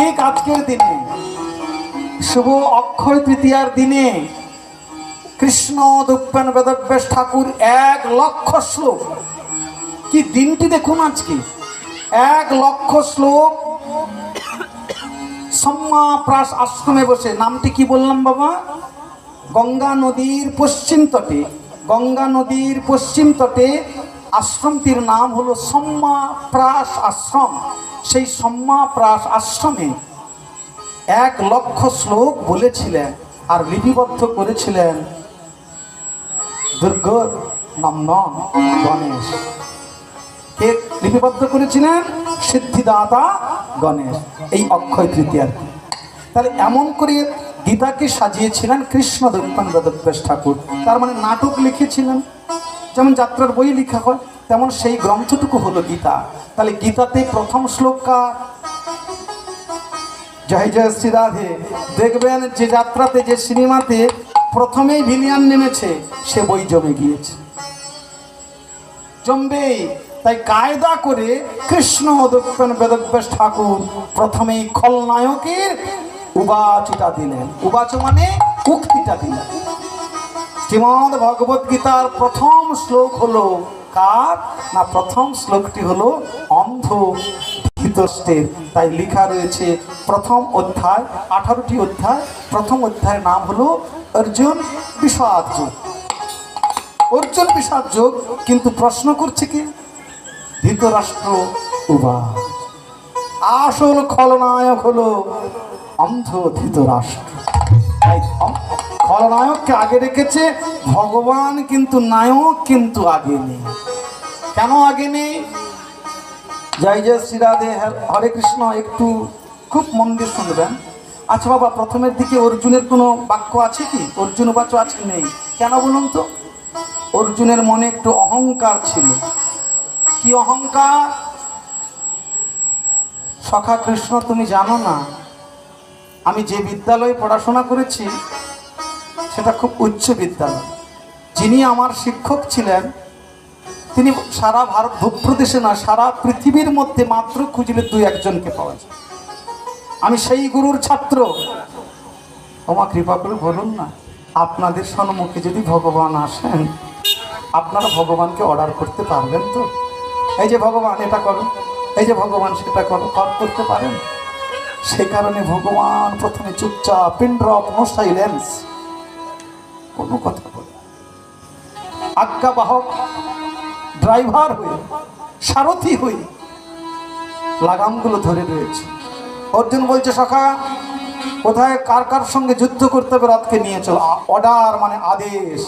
ঠিক আজকের দিনে শুভ অক্ষয় তৃতীয়ার দিনে কৃষ্ণ দ্রব্যান বেদব্যাস ঠাকুর 1,00,000 শ্লোক, কি দিনটি দেখুন আজকে, 1,00,000 শ্লোক সম্মাপ্রাস আশ্রমে বসে। নামটি কি বললাম বাবা? গঙ্গা নদীর পশ্চিম তটে, গঙ্গা নদীর পশ্চিম তটে আশ্রমটির নাম হলো সম্মাপ্রাস আশ্রম। সেই সম্মাপ্রাস আশ্রমে 1,00,000 শ্লোক বলেছিলেন আর লিপিবদ্ধ করেছিলেন দুর্গ নন্দন গণেশ। কে লিপিবদ্ধ করেছিলেন? সিদ্ধিদাতা গণেশ, এই অক্ষয় তৃতীয়ার। তাহলে এমন করে গীতাকে সাজিয়েছিলেন কৃষ্ণ দ্রব্যান বেদব্যাস ঠাকুর। তার মানে নাটক লিখেছিলেন, যেমন যাত্রার বই লেখা হয়, তেমন সেই গ্রন্থটুকু হলো গীতা। তাহলে গীতাতে প্রথম শ্লোক কার? জয় জয় শ্রী রাধে। দেখবেন যে যাত্রাতে, যে সিনেমাতে প্রথমেই ভিলিয়ান নেমেছে, সে বই জমে গিয়েছে, জমবেই। তাই কায়দা করে কৃষ্ণ দ্রব্যান বেদব্যাস ঠাকুর প্রথমেই খলনায়কের উবাচটা দিলেন। উবাচ মানে উক্তিটা দিলেন। শ্রীমদ্ ভগবত গীতার প্রথম শ্লোক হলো কার? না, প্রথম শ্লোকটি হলো অন্ধ ধৃতরাষ্ট্রের। তাই লেখা রয়েছে প্রথম অধ্যায়, 18টি অধ্যায়, প্রথম অধ্যায়ের নাম হলো অর্জুন বিষাদ যোগ। অর্জুন বিষাদ যোগ, কিন্তু প্রশ্ন করছে কি? ধৃতরাষ্ট্র উবাচ। আসল খলনায়ক হলো অন্ধ ধৃতরাষ্ট্র। তাই খলনায়ককে আগে রেখেছে ভগবান, কিন্তু নায়ক কিন্তু আগে নেই। কেন আগে নেই? জয় জয় শ্রী রাধে, হরে কৃষ্ণ। একটু খুব মন দিয়ে শুনবেন। আচ্ছা বাবা, প্রথমের দিকে অর্জুনের কোনো বাক্য আছে কি? অর্জুন উবাচ আছে? নেই। কেন বলুন তো? অর্জুনের মনে একটু অহংকার ছিল। কি অহংকার? সখা কৃষ্ণ, তুমি জানো না আমি যে বিদ্যালয়ে পড়াশোনা করেছি সেটা খুব উচ্চ বিদ্যালয়। যিনি আমার শিক্ষক ছিলেন তিনি সারা ভারত ভূপ্রদেশে না, সারা পৃথিবীর মধ্যে মাত্র খুঁজলে 2-1 জনকে পাওয়া যায়। আমি সেই গুরুর ছাত্র। ওমা কৃপা করে বলুন না, আপনাদের সম্মুখে যদি ভগবান আসেন, আপনারা ভগবানকে অর্ডার করতে পারবেন তো? এই যে ভগবান এটা করো, এই যে ভগবান সেটা করো, করতে পারেন? সে কারণে ভগবান প্রথমে চুপচাপ, পিন ড্রপ, নো সাইলেন্স, কোনো কথা বলে আজ্ঞাবাহক ড্রাইভার হয়ে, সারথি হয়ে লাগামগুলো ধরে রয়েছে। অর্জুন বলছে, সখা কোথায় কার কার সঙ্গে যুদ্ধ করতে হবে, রথকে নিয়ে চলো। অর্ডার মানে আদেশ।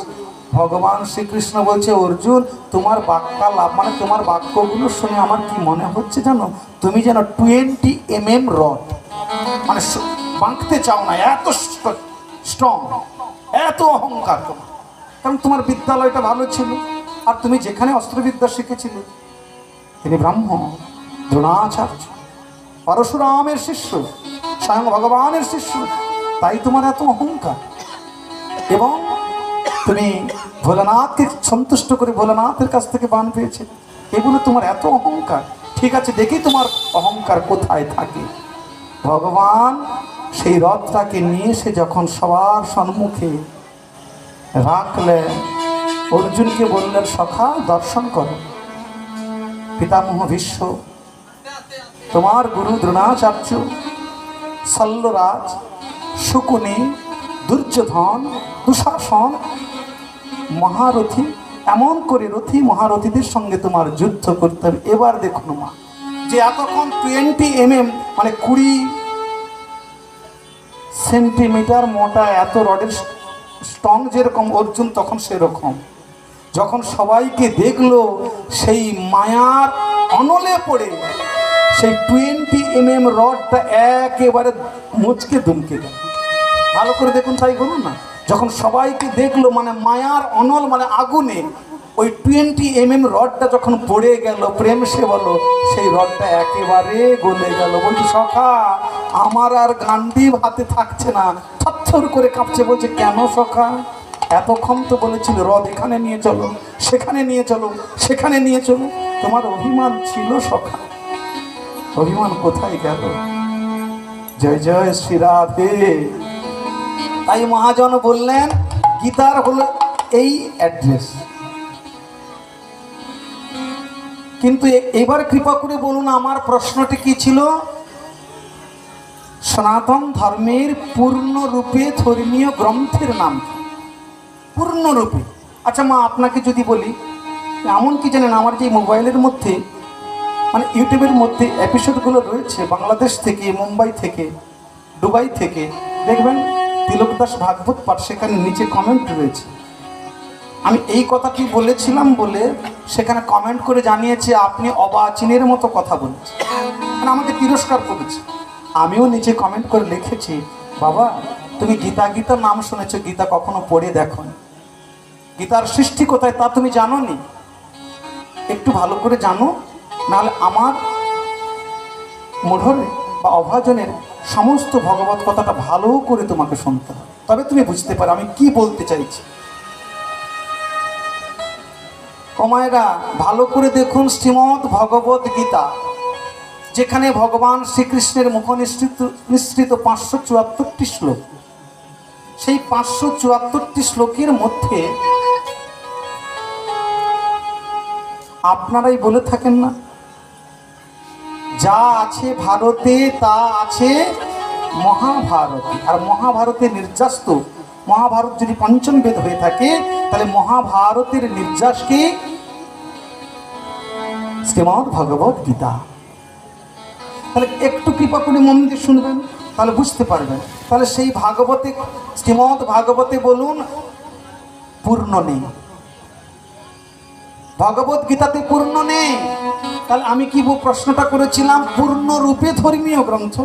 ভগবান শ্রীকৃষ্ণ বলছে, অর্জুন তোমার বাক্যালাপ মানে তোমার বাক্যগুলো শুনে আমার কি মনে হচ্ছে জানো? তুমি যেন 20 mm রড, মানে বাঁকতে চাও না, এত স্ট্রং, এত অহংকার তোমার। কারণ তোমার বিদ্যালয়টা ভালো ছিল, আর তুমি যেখানে অস্ত্রবিদ্যা শিখেছিলে, তিনি ব্রাহ্মণ দ্রোণাচার্য, পরশুরামের শিষ্য, স্বয়ং ভগবানের শিষ্য, তাই তোমার এত অহংকার। এবং তুমি ভোলানাথকে সন্তুষ্ট করে ভোলানাথের কাছ থেকে বান পেয়েছে, এগুলো তোমার এত অহংকার। ঠিক আছে, দেখি তোমার অহংকার কোথায় থাকে। ভগবান সেই রথটাকে নিয়ে এসে যখন সবার সম্মুখে রাখলেন, অর্জুনকে বললেন, সখা দর্শন করো, পিতামহ ভীষ্ম, তোমার গুরু দ্রোণাচার্য, শল্যরাজ, শকুনি, দুর্যোধন, দুঃশাসন, মহারথী, এমন করে রথী মহারথীদের সঙ্গে তোমার যুদ্ধ করতে হবে। এবার দেখুন মা, যে এতক্ষণ 20 mm মানে 20 সেন্টিমিটার মোটা এত রডের স্ট্রং যেরকম অর্জুন তখন সেরকম। যখন সবাইকে দেখলো, সেই মায়ার অনলে পড়ে সেই 20 mm রডটা একেবারে মুচকে দুমকে দেয়। ভালো করে দেখুন, তাই বলুন না। যখন সবাইকে দেখলো, মানে মায়ার অনল মানে আগুনে ওই 20 mm রডটা যখন পড়ে গেল, প্রেম সে বলো, সেই রডটা একেবারে গলে গেল। বলছি, সখা আমার আর গান্ডীব হাতে থাকছে না, থরথর করে কাঁপছে। বলছে, কেন সখা? এতক্ষণ তো বলেছিল রথ এখানে নিয়ে চলো, সেখানে নিয়ে চলো, সেখানে নিয়ে চলো। তোমার অভিমান ছিল সখা, অভিমান কোথায় গেল? জয় জয় শ্রী রাধে। তাই মহাজন বললেন গীতার হলো এই অ্যাড্রেস। কিন্তু এবার কৃপা করে বলুন আমার প্রশ্নটি কি ছিল? সনাতন ধর্মের পূর্ণরূপে ধর্মীয় গ্রন্থের নাম কি? পূর্ণরূপে। আচ্ছা মা, আপনাকে যদি বলি, এমন কি জানেন আমার যে মোবাইলের মধ্যে মানে ইউটিউবের মধ্যে এপিসোডগুলো রয়েছে বাংলাদেশ থেকে, মুম্বাই থেকে, দুবাই থেকে, দেখবেন তিলকদাস ভাগবত পাঠ, সেখানে নিচে কমেন্ট রয়েছে। আমি এই কথাটি বলেছিলাম বলে সেখানে কমেন্ট করে জানিয়েছে আপনি অবাচিনের মতো কথা বলেছেন, মানে আমাকে তিরস্কার করেছে। আমিও নিচে কমেন্ট করে লিখেছি, বাবা তুমি গীতার নাম শুনেছো, গীতা কখনো পড়ে দেখো, গীতার সৃষ্টি কোথায় তা তুমি জানো নি, একটু ভালো করে জানো, নাহলে আমার মূঢ়রে বা অভাজনের সমস্ত ভগবত কথাটা ভালো করে তোমাকে শুনতে হবে, তবে তুমি বুঝতে পারো আমি কি বলতে চাইছি। কমায়রা ভালো করে দেখুন শ্রীমদ্ ভগবত গীতা, যেখানে ভগবান শ্রীকৃষ্ণের মুখ নিঃসৃত 574টি শ্লোক। সেই 574টি শ্লোকের মধ্যে আপনারাই বলে থাকেন না, যা আছে ভারতে তা আছে মহাভারতে। আর মহাভারতে নির্যাস্ত, মহাভারত যদি পঞ্চম বেদ হয়ে থাকে তাহলে মহাভারতের নির্যাস কি? শ্রীমদ্ ভগবত গীতা। তাহলে একটু কৃপা করে মন দিয়ে শুনবেন, তাহলে বুঝতে পারবেন। তাহলে সেই ভাগবতে, শ্রীমদ্ ভাগবতে বলুন পূর্ণ নেই, ভগবত গীতাতে পূর্ণ নেই। তাহলে আমি কি প্রশ্নটা করেছিলাম, পূর্ণরূপে ধর্মীয় গ্রন্থ।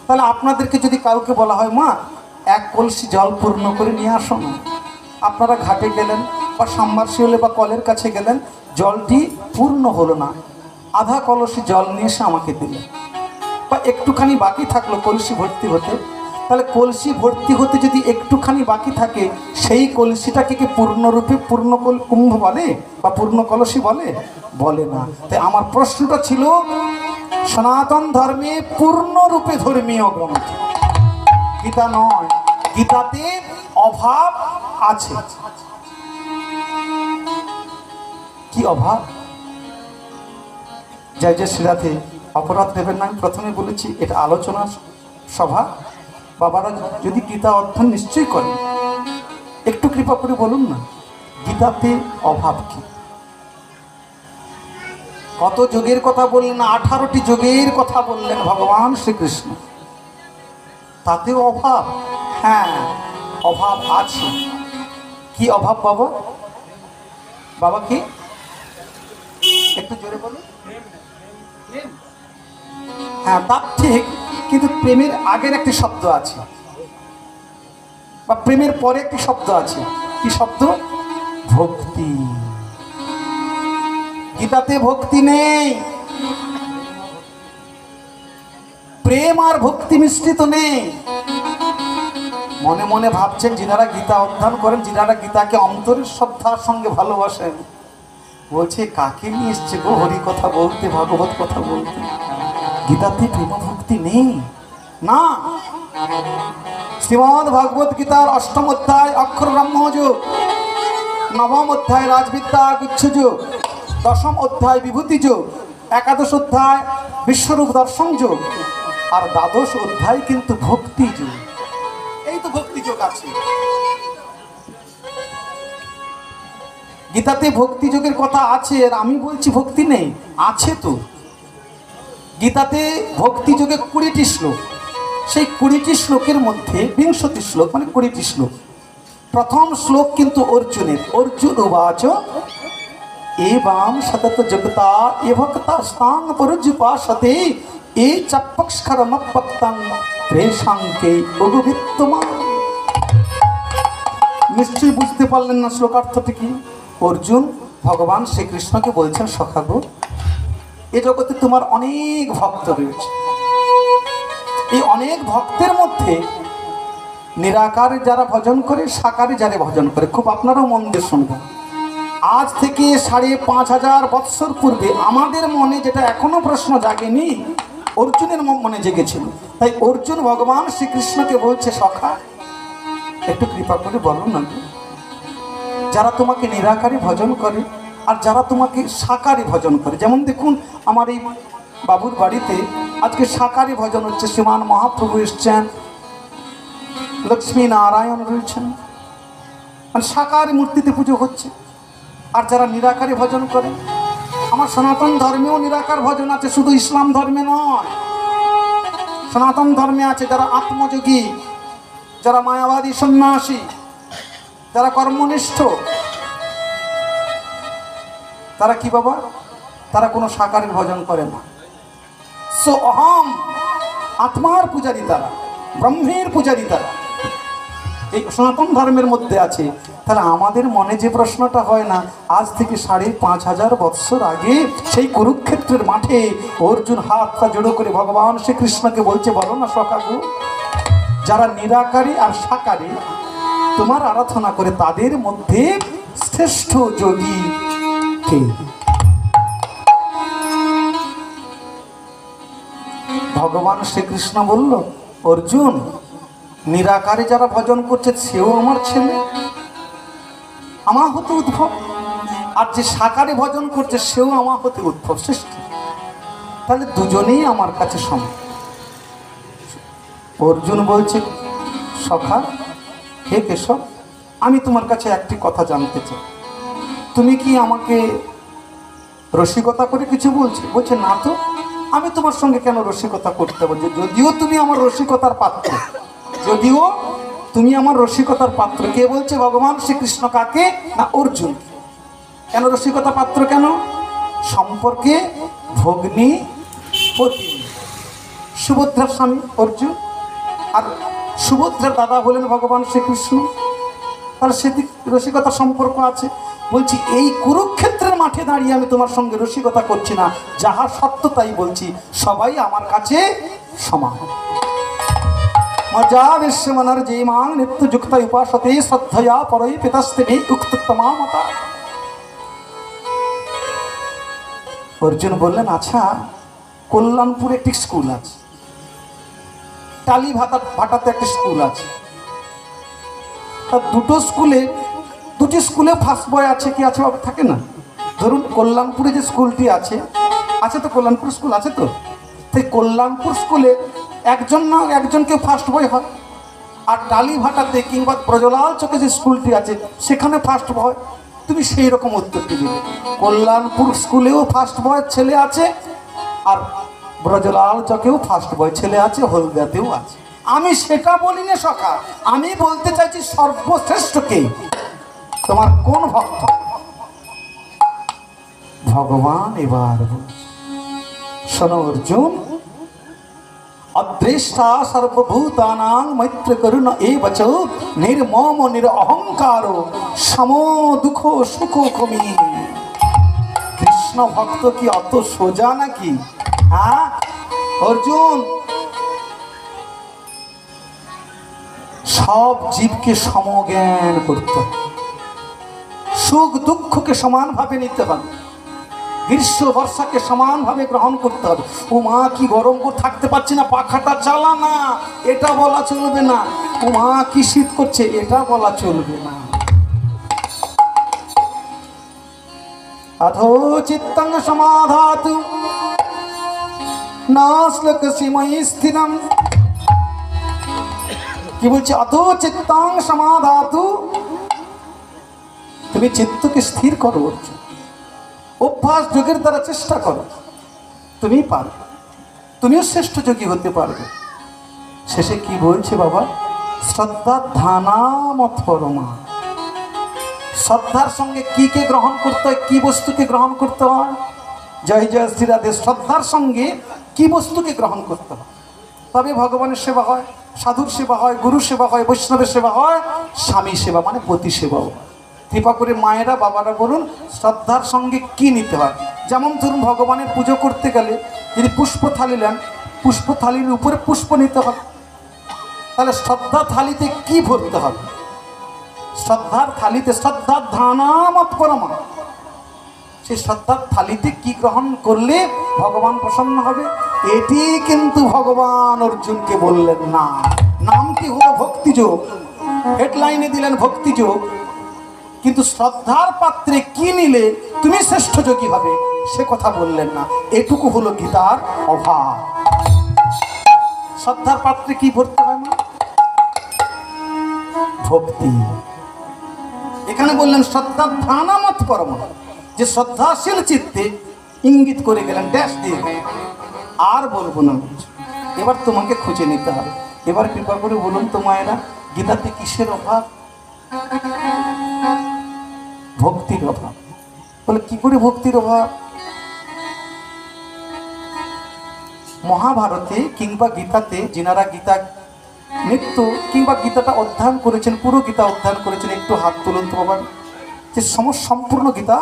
তাহলে আপনাদেরকে যদি কাউকে বলা হয় মা এক কলসি জল পূর্ণ করে নিয়ে আসো না, আপনারা ঘাটে গেলেন বা সাবমার্সিবলে বা কলের কাছে গেলেন, জলটি পূর্ণ হলো না, আধা কলসি জল নিয়ে এসে আমাকে দিলেন, বা একটুখানি বাকি থাকলো কলসি ভর্তি হতে, তাহলে কলসি ভর্তি হতে যদি একটুখানি বাকি থাকে, সেই কলসিটাকে কি পূর্ণরূপে পূর্ণ কুম্ভ বলে বা পূর্ণ কলসি বলে? বলে না। তাই আমার প্রশ্নটা ছিল সনাতন ধর্মে পূর্ণরূপে ধর্মীয় গ্রন্থ গীতা নয়, গীতাতে অভাব আছে। কি অভাব? জয় জয় শ্রীরাধে। অপরাধ দেবেন না, আমি প্রথমে বলেছি এটা আলোচনা সভা, বাবারা যদি গীতা অধ্যয়ন নিশ্চয়ই করেন, একটু কৃপা করে বলুন না গীতাতে অভাব কি? কত যোগের কথা বললেন, 18টি যোগের কথা বললেন ভগবান শ্রীকৃষ্ণ, তাতেও অভাব? হ্যাঁ অভাব আছে। কি অভাব বাবা? বাবা কি? একটু জোরে বলুন। হ্যাঁ তা ঠিক, কিন্তু প্রেমের আগের একটি শব্দ আছে বা প্রেমের পরে একটি শব্দ আছে। কি শব্দ? ভক্তি। গীতাতে ভক্তি নেই, প্রেম আর ভক্তি মিশ্রিত নেই। মনে মনে ভাবছেন যিনারা গীতা অধ্যয়ন করেন, যিনারা গীতাকে অন্তরের শ্রদ্ধার সঙ্গে ভালোবাসেন, বলছে কাকে নিয়ে এসছে গো হরি কথা বলতে, ভাগবত কথা বলতে, গীতাতে প্রেম ভক্তি নেই না। শ্রীমদ্ ভাগবত গীতার 8ম অধ্যায় অক্ষর ব্রহ্মযোগ, 9ম অধ্যায় রাজবিদ্যা গুচ্ছযোগ, 10ম অধ্যায় বিভূতি যোগ, 11শ অধ্যায় বিশ্বরূপ দর্শন যোগ, আর 12শ অধ্যায় কিন্তু ভক্তি যোগ। এই তো ভক্তি যোগ আছে। গীতাতে ভক্তি যোগের কথা আছে, আর আমি বলছি ভক্তি নেই, আছে তো। গীতাতে ভক্তি যোগে 20টি শ্লোক, সেই 20টি শ্লোকের মধ্যে 20টি শ্লোক মানে 20টি শ্লোক। প্রথম শ্লোক কিন্তু অর্জুনের। অর্জুন উবাচ এবাম সতত জগতা এ ভক্তা স্থাং পরুজুপাসতে এ চপক্ষরমপক্তং প্রেশাঙ্কে অগুবিত্তমা। নিশ্চয়ই বুঝতে পারলেন না শ্লোকার্থটি কি? অর্জুন ভগবান শ্রীকৃষ্ণকে বলছেন সখা গো, এ জগতে তোমার অনেক ভক্ত রয়েছে, এই অনেক ভক্তের মধ্যে নিরাকারে যারা ভজন করে, সাকারে যারা ভজন করে, খুব আপনারাও মন দিয়ে শুনবেন। আজ থেকে 5500 বৎসর পূর্বে আমাদের মনে যেটা এখনো প্রশ্ন জাগেনি, অর্জুনের মনে জেগেছিল। তাই অর্জুন ভগবান শ্রীকৃষ্ণকে বলছে, সখা একটু কৃপা করে বলো না, যারা তোমাকে নিরাকারী ভজন করে আর যারা তোমাকে সাকারী ভজন করে, যেমন দেখুন আমার এই বাবুর বাড়িতে আজকে সাকারী ভজন হচ্ছে, শ্রীমান মহাপ্রভু এসছেন, লক্ষ্মী নারায়ণ রয়েছেন, মানে সাকারী মূর্তিতে পুজো হচ্ছে। আর যারা নিরাকারী ভজন করে, আমার সনাতন ধর্মেও নিরাকার ভজন আছে, শুধু ইসলাম ধর্মে নয়, সনাতন ধর্মে আছে যারা আত্মযোগী, যারা মায়াবাদী সন্ন্যাসী, যারা কর্মনিষ্ঠ, তারা কি বাবা, তারা কোনো সাকারের ভজন করে না। সো অহম, আত্মার পূজারী তারা, ব্রহ্মের পূজারী তারা, এই সনাতন ধর্মের মধ্যে আছে। তাহলে আমাদের মনে যে প্রশ্নটা হয় না, আজ থেকে ৫,৫০০ বৎসর আগে সেই কুরুক্ষেত্রের মাঠে অর্জুন হাতটা জড়ো করে ভগবান শ্রীকৃষ্ণকে বলছে, বলো না সখাগু, যারা নিরাকারী আর সাকারী তোমার আরাধনা করে তাদের মধ্যে শ্রেষ্ঠ যোগী কে? ভগবান শ্রীকৃষ্ণ বলল, অর্জুন নিরাকারে যারা ভজন করছে সেও আমার ছেলে, আমার হতে উদ্ভব, আর যে সাকারে ভজন করছে সেও আমার হতে উদ্ভব সৃষ্টি, তাহলে দুজনেই আমার কাছে সমান। অর্জুন বলছে, সখা হে কেশব, আমি তোমার কাছে একটি কথা জানতে চাই, তুমি কি আমাকে রসিকতা করে কিছু বলছো? বলছে, না তো, আমি তোমার সঙ্গে কেন রসিকতা করতে বলছি, যদিও তুমি আমার রসিকতার পাত্র, যদিও তুমি আমার রসিকতার পাত্র। কে বলছে? ভগবান শ্রীকৃষ্ণ। কাকে? না অর্জুন। কেন রসিকতা পাত্র? কেন? সম্পর্কে ভগ্নী পতি, সুভদ্রার স্বামী অর্জুন, আর সুভদ্রার দাদা হলেন ভগবান শ্রীকৃষ্ণ, তাহলে সেদিক রসিকতার সম্পর্ক আছে। বলছি, এই কুরুক্ষেত্রের মাঠে দাঁড়িয়ে আমি তোমার সঙ্গে রসিকতা করছি না, যাহা সত্য তাই বলছি, সবাই আমার কাছে সমান। মজা বিশ্বমনার যে মাং নিত্য যুক্ত উপাসতে শ্রদ্ধয়া পরই পিতাস্তে উক্ততমা মতা। অর্জুন বললেন, আচ্ছা কল্যাণপুরে একটি স্কুল আছে, টালি ভাটাতে একটা স্কুল আছে, দুটি স্কুলে ফার্স্ট বয় আছে কি আছে বাবা? থাকে না? ধরুন কল্যাণপুরে যে স্কুলটি আছে তো কল্যাণপুর স্কুল আছে তো, তাই কল্যাণপুর স্কুলে একজন না একজনকে ফার্স্ট বয় হয়, আর টালি ভাটাতে কিংবা ব্রজলাল চকে যে স্কুলটি আছে সেখানে ফার্স্ট বয়। তুমি সেই রকম উত্তরটি দিবে, কল্যাণপুর স্কুলেও ফার্স্ট বয় ছেলে আছে, আর ব্রজলাল চকেও ফার্স্ট বয় ছেলে আছে, হলদিয়াতেও আছে। আমি সেটা বলি না সখা, আমি বলতে চাইছি সর্বশ্রেষ্ঠ কে? তোমার কোন ভক্ত? ভগবান এবার শোনো অর্জুন, অদৃষ্টা সর্বভূতানাং মৈত্র করুণ এবচ নির্মম নিরঅহংকার সম দুঃখ সুখ কমি। কৃষ্ণ ভক্ত কি অত সোজা নাকি? হ্যাঁ অর্জুন, সব জীবকে সমজ্ঞান করতে হবে, সুখ দুঃখকে সমানভাবে নিতে হবে, গ্রীষ্ম বর্ষাকে সমানভাবে গ্রহণ করতে হবে। ও মা কি গরম করে থাকতে পারছি না, পাখাটা চালা না, এটা বলা চলবে না। ও মা কি শীত করছে, এটা বলা চলবে না। अथो चित्तं समाधातु नाश्लकसि मयि स्थिरं। কি বলছে? অথো চিত্তাং সমাধাতু, তুমি চিত্তকে স্থির করো অর্জুন, অভ্যাস যোগের দ্বারা চেষ্টা করো, তুমি পারবে, তুমিও শ্রেষ্ঠ যোগী হতে পারবে। শেষে কি বলছে বাবা? শ্রদ্ধা ধানামত পরমা। শ্রদ্ধার সঙ্গে কি কে গ্রহণ করতে হয়, কি বস্তুকে গ্রহণ করতে হয়? জয় জয় শ্রী রাধে। শ্রদ্ধার সঙ্গে কি বস্তুকে গ্রহণ করতে হয়, তবে ভগবানের সেবা হয়, সাধুর সেবা হয়, গুরু সেবা হয়, বৈষ্ণবের সেবা হয়, স্বামী সেবা মানে পতি সেবাও। কৃপা করে মায়েরা বাবারা বলুন, শ্রদ্ধার সঙ্গে কি নিতে হয়? যেমন ধরুন ভগবানের পুজো করতে গেলে যদি পুষ্প থালি নেন, পুষ্প থালির উপরে পুষ্প নিতে হবে, তাহলে শ্রদ্ধা থালিতে কি ভরতে হবে? শ্রদ্ধার থালিতে শ্রদ্ধার ধানামত পরমা, সেই শ্রদ্ধার থালিতে কি গ্রহণ করলে ভগবান প্রসন্ন হবে? এটি কিন্তু ভগবান অর্জুনকে বললেন না। নামটি হলো ভক্তিযোগ, হেডলাইনে দিলেন ভক্তিযোগ, কিন্তু শ্রদ্ধার পাত্রে কি নিলে তুমি শ্রেষ্ঠ যোগী হবে সে কথা বললেন না। এটুকু হলো গীতার অভাব। শ্রদ্ধার পাত্রে কি ভরতে হয় না? ভক্তি। এখানে বললেন শ্রদ্ধা ধ্যানামত পরম, যে শ্রদ্ধাশীল চিত্তে ইঙ্গিত করে গেলেন, ড্যাশ দিয়ে। আর বলবো না, এবার তোমাকে খুঁজে নিতে হবে। এবার কৃপা করে বলুন তো মায়েরা, গীতাতে কিসের অভাব? ভক্তির অভাব। বলে কি করে ভক্তির অভাব? মহাভারতে কিংবা গীতাতে যিনারা গীতা নিত্য কিংবা গীতাটা অধ্যয়ন করেছেন, পুরো গীতা অধ্যয়ন করেছেন, একটু হাত তুলুন তো বাবা, যে সম্পূর্ণ গীতা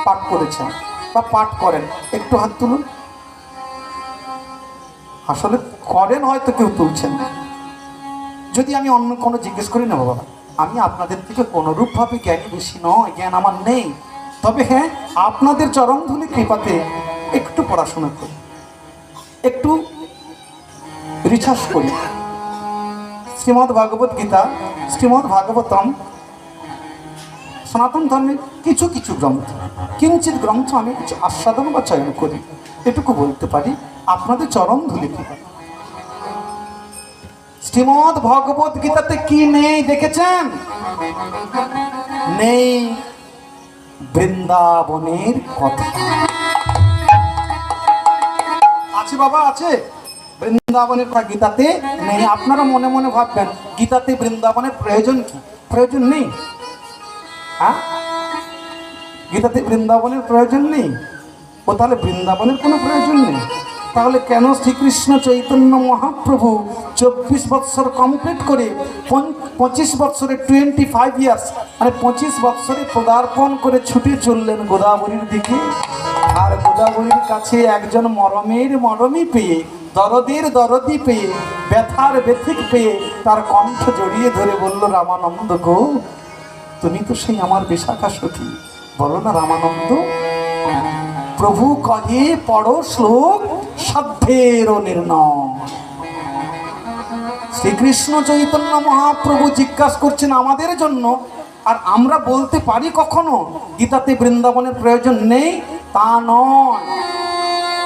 পাঠ করেছেন বা পাঠ করেন, একটু হাত তুলুন। আসলে করেন, হয়তো কেউ তুলছেন। যদি আমি অন্য কোনো জিজ্ঞেস করি না বাবা, আমি আপনাদের থেকে কোনোরূপভাবে জ্ঞানী বেশি নয়, জ্ঞান আমার নেই, তবে হ্যাঁ আপনাদের চরণধুলি কৃপাতে একটু পড়াশোনা করি, একটু রিসার্চ করি। শ্রীমদ্ ভাগবত গীতা, শ্রীমদ্ ভাগবতম, সনাতন ধর্মের কিছু কিছু গ্রন্থ, কিঞ্চিত গ্রন্থ আমি কিছু আস্বাদন বা চয়ন করি, এটুকু বলতে পারি আপনাদের চরণধুলি কৃপা। শ্রীমদ্ ভগবত গীতাতে কি নেই দেখেছেন? নেই বৃন্দাবনের কথা। আছে বাবা, আছে বৃন্দাবনের কথা গীতাতে নেই। আপনারা মনে মনে ভাববেন গীতাতে বৃন্দাবনের প্রয়োজন কি? প্রয়োজন নেই। হ্যাঁ, গীতাতে বৃন্দাবনের প্রয়োজন নেই। ও তাহলে বৃন্দাবনের কোনো প্রয়োজন নেই? তাহলে কেন শ্রীকৃষ্ণ চৈতন্য মহাপ্রভু 24 বৎসর কমপ্লিট করে 25 বৎসরে 25 ইয়ার্স মানে 25 বৎসরে পদার্পণ করে ছুটে চললেন গোদাবরীর দিকে? আর গোদাবরীর কাছে একজন মরমের মরমী পেয়ে, দরদের দরদি পেয়ে, ব্যথার ব্যথিক পেয়ে তার কণ্ঠ জড়িয়ে ধরে বলল, রামানন্দ গো, তুমি তো সেই আমার বিশাখা সখী, বলো না রামানন্দ। প্রভু কহে পড়ো শ্লোক সাধ্যের নির্ণয়। শ্রীকৃষ্ণ চৈতন্য মহাপ্রভু জিজ্ঞাসা করছেন আমাদের জন্য, আর আমরা বলতে পারি কখনো গীতাতে বৃন্দাবনের প্রয়োজন নেই? তা নয়,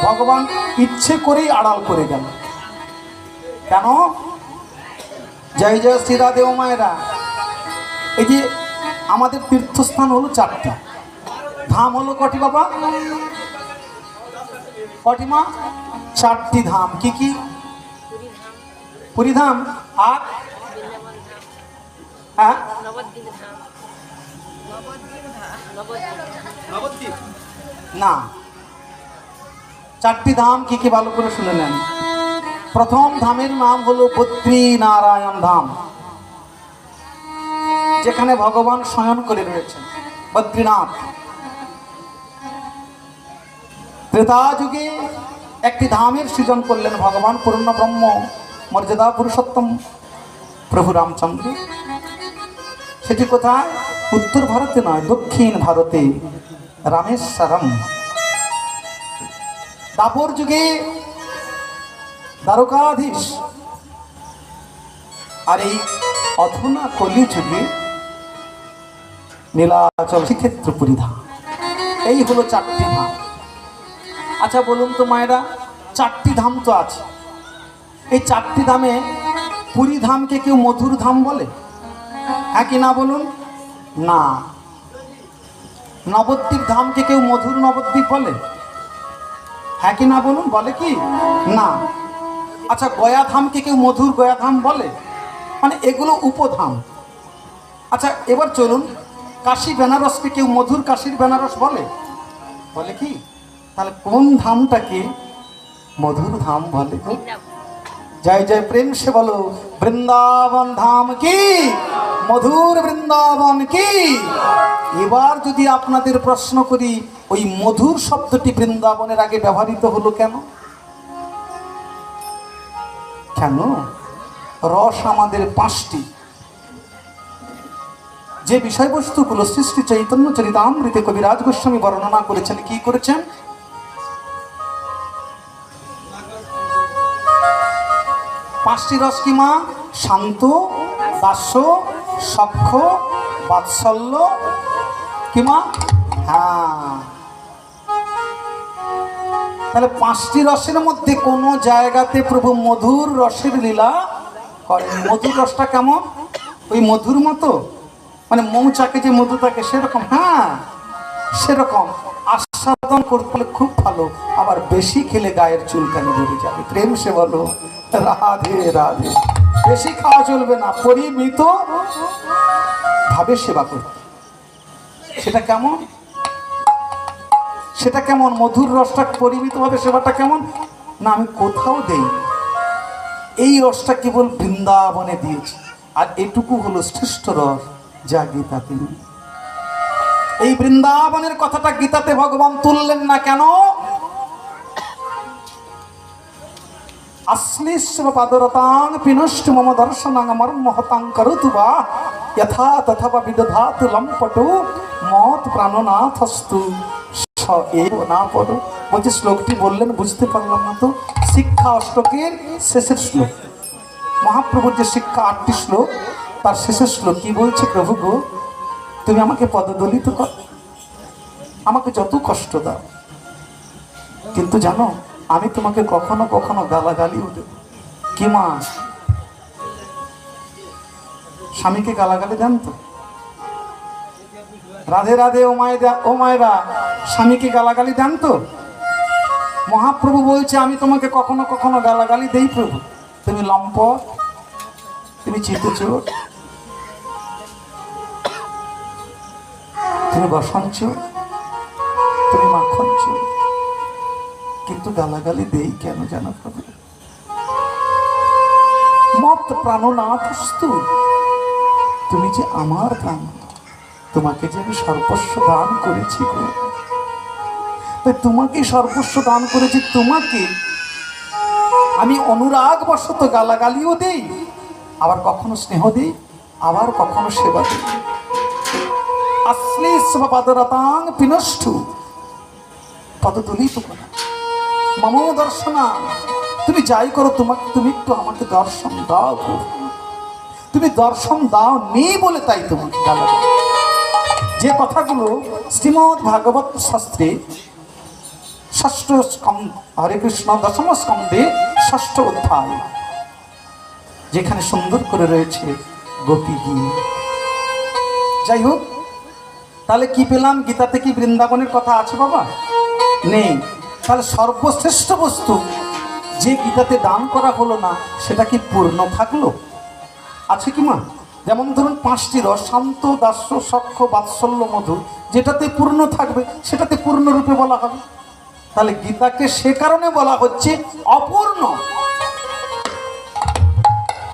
ভগবান ইচ্ছে করেই আড়াল করে গেল। কেন? জয় জয় শ্রী রাধে ও মায়েরা, এই যে আমাদের তীর্থস্থান হলো 4টি, ধাম হলো কটি বাবা? কটি মা? 4টি ধাম। কি কি? পুরী ধাম, আর হ্যাঁ না, 4টি ধাম কি কি ভালো করে শুনে নেন। প্রথম ধামের নাম হলো বদ্রী নারায়ণ ধাম, যেখানে ভগবান শয়ন করে রয়েছেন, বদ্রীনাথ। ত্রেতা যুগে একটি ধামের সৃজন করলেন ভগবান পূর্ণ ব্রহ্ম মর্যাদা পুরুষোত্তম প্রভু রামচন্দ্র। সেটি কোথায়? উত্তর ভারতে নয়, দক্ষিণ ভারতে, রামেশ্বরম। দাপর যুগে দ্বারকাধীশ, আর এই অধুনা কলি যুগে নীলাচল শ্রীক্ষেত্র পুরী ধাম। এই হলো 4টি ধাম। আচ্ছা বলুন তো মায়েরা, 4টি ধাম তো আছে, এই 4টি ধামে পুরী ধামকে কেউ মধুর ধাম বলে? হ্যাঁ কি না বলুন? না। নবদ্বীপ ধামকে কেউ মধুর নবদ্বীপ বলে? হ্যাঁ কি না বলুন? বলে কি না? আচ্ছা গয়া ধামকে কেউ মধুর গয়া ধাম বলে? মানে এগুলো উপধাম। আচ্ছা এবার চলুন, কাশী বেনারসকে কেউ মধুর কাশীর বেনারস বলে? বলে কি? তাহলে কোন ধামটাকে মধুর ধাম বলে? জয় জয়, প্রেম সে বলো বৃন্দাবন ধাম কি, মধুর বৃন্দাবন কি। এবার যদি আপনাদের প্রশ্ন করি, ওই মধুর শব্দটি বৃন্দাবনের আগে ব্যবহৃত হলো কেন? কেন? রস আমাদের 5টি। যে বিষয়বস্তুগুলো শ্রী শ্রী চৈতন্য চরিতামৃতে কবিরাজ গোস্বামী বর্ণনা করেছেন, কি করেছেন? পাঁচটি রস কি মা? শান্ত, দাস্য, সখ্য, বাৎসল্য, কি মা? হ্যাঁ। তাহলে পাঁচটি রসের মধ্যে কোন জায়গাতে প্রভু মধুর রসের লীলা করেন। মধুর রসটা কেমন? ওই মধুর মতো, মানে মৌচাকে যে মধু থাকে সেরকম? হ্যাঁ, সেরকম আস্বাদন করতে হলে খুব ভালো, আবার বেশি খেলে গায়ের চুলকানি বেড়ে যাবে। প্রেম সে বলো রাধে রাধে। বেশি খাওয়া চলবে না, পরিমিত ভাবে সেবা করতে। সেটা কেমন? সেটা কেমন? মধুর রসটা পরিমিত ভাবে সেবাটা কেমন? না আমি কোথাও দেই, এই রসটা কেবল বৃন্দাবনে দিয়েছি, আর এটুকু হলো শ্রেষ্ঠ রস যা গীতাতে নেই। এই বৃন্দাবনের কথাটা গীতাতে ভগবান তুললেন না কেন? আশ্লিষ্য পাদরতাং পিনষ্ট মম দর্শনাং মর্ম হতাং করতু বা যথা তথা বা বিদধাতু লম্পটু মত প্রাণনাথস্তু স এব না পড়ো। বলছে শ্লোকটি বললেন বুঝতে পারলাম না তো। শিক্ষা অষ্টকের শেষের শ্লোক, মহাপ্রভুর যে শিক্ষা 8টি শ্লোক, তার শেষের শ্লোক কি বলছে? প্রভু গো, তুমি আমাকে পদদলিত কর, আমাকে যত কষ্ট দাও, কিন্তু জানো আমি তোমাকে কখনো কখনো গালাগালিও দেব। কি মা? স্বামীকে গালাগালি দেন তো? রাধে রাধে। ও মায়েরা, স্বামীকে গালাগালি দেন তো? মহাপ্রভু বলছে আমি তোমাকে কখনো কখনো গালাগালি দেই প্রভু। তুমি লম্পট, তুমি চিত্তচোর, তুমি বসনচোর, তুমি মাখনচোর, কিন্তু গালাগালি দেই কেন জানো প্রভু? মত প্রাণনাথস্তু, তুমি যে আমার প্রাণ, তোমাকে যে আমি সর্বস্ব দান করেছি গো, তাই তোমাকে সর্বস্ব দান করেছি, তোমাকে আমি অনুরাগ বশত গালাগালিও দেই, আবার কখনো স্নেহ দেই, আবার কখনো সেবা দেই। আশ্লিষ্য পাদরতাং পিনষ্ঠু পদদলিত করা মম দর্শনা। তুমি যাই করো, তুমি একটু আমাকে দর্শন দাও, তুমি দর্শন দাও নেই বলে তাই তোমাকে গালাগালি। যে কথাগুলো শ্রীমদ্ ভাগবত শাস্ত্রে ষষ্ঠ স্কন্ধ, হরে কৃষ্ণ 10ম স্কন্ধে 6ষ্ঠ অধ্যায়, যেখানে সুন্দর করে রয়েছে গোপী গীত। যাই হোক, তাহলে কি পেলাম? গীতাতে কি বৃন্দাবনের কথা আছে বাবা? নেই। তাহলে সর্বশ্রেষ্ঠ বস্তু যে গীতাতে দান করা হলো না, সেটা কি পূর্ণ থাকলো? আছে কি মা? যেমন ধরুন 5টি রস, শান্ত, দাস্য, সখ্য, বাৎসল্য, মধুর, যেটাতে পূর্ণ থাকবে সেটাতে পূর্ণরূপে বলা হবে। তাহলে গীতাকে সে কারণে বলা হচ্ছে অপূর্ণ।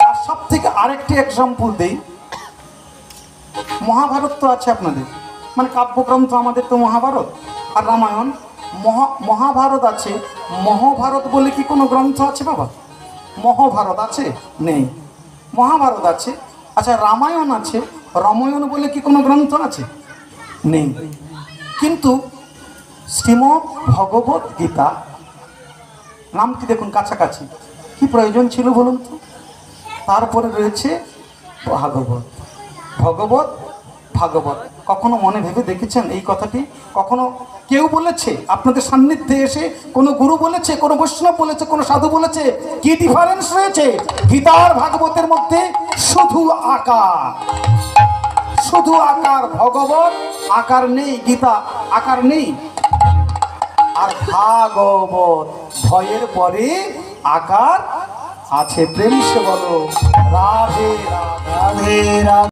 আর সব থেকে আরেকটি এক্সাম্পল দেই, মহাভারত তো আছে আপনাদের, মানে কাব্যগ্রন্থ আমাদের তো মহাভারত আর রামায়ণ। মহাভারত আছে, মহাভারত বলে কি কোনো গ্রন্থ আছে বাবা? মহাভারত আছে? নেই। মহাভারত আছে। আচ্ছা, রামায়ণ আছে, রামায়ণ বলে কি কোনো গ্রন্থ আছে? নেই। কিন্তু শ্রীমদ্ ভগবত গীতা নামটি দেখুন কাছাকাছি, কি প্রয়োজন ছিল বলুন তো? তারপরে রয়েছে ভাগবত, ভগবত, ভাগবত। কখনো মনে ভেবে দেখেছেন এই কথাটি? কখনো কেউ বলেছে আপনাদের সান্নিধ্যে এসে? কোনো গুরু বলেছে, কোনো বৈষ্ণব বলেছে, কোনো সাধু বলেছে কি ডিফারেন্স রয়েছে গীতার ভাগবতের মধ্যে? শুধু আকার, শুধু আকার। ভগবত আকার নেই, গীতা আকার নেই। আর ভাগবত ভয়ের পরে আকার আছে। প্রেম সে বলো রাধে রাধে রাধে।